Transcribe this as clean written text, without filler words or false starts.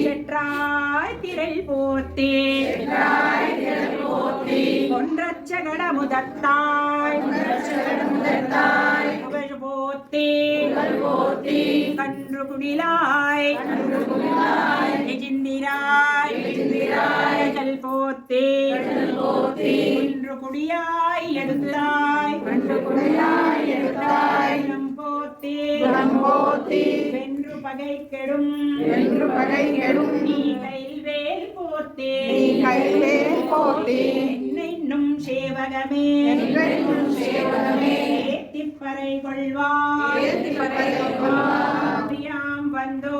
செற்றாய் திரள் போத்தே ஒன்றச்சகட முதத்தாய் புகழ் போத்தே கன்று குடிலாய் எஜிந்திராய் எஜல் போத்தே ஒன்று குடியாய் எடுத்தாய் போத்தே வென்று பகை கெடும் நீ கைவேல் போத்தே என்னும் சேவகமே ஏத்திப்பறை கொள்வாய் வந்தோ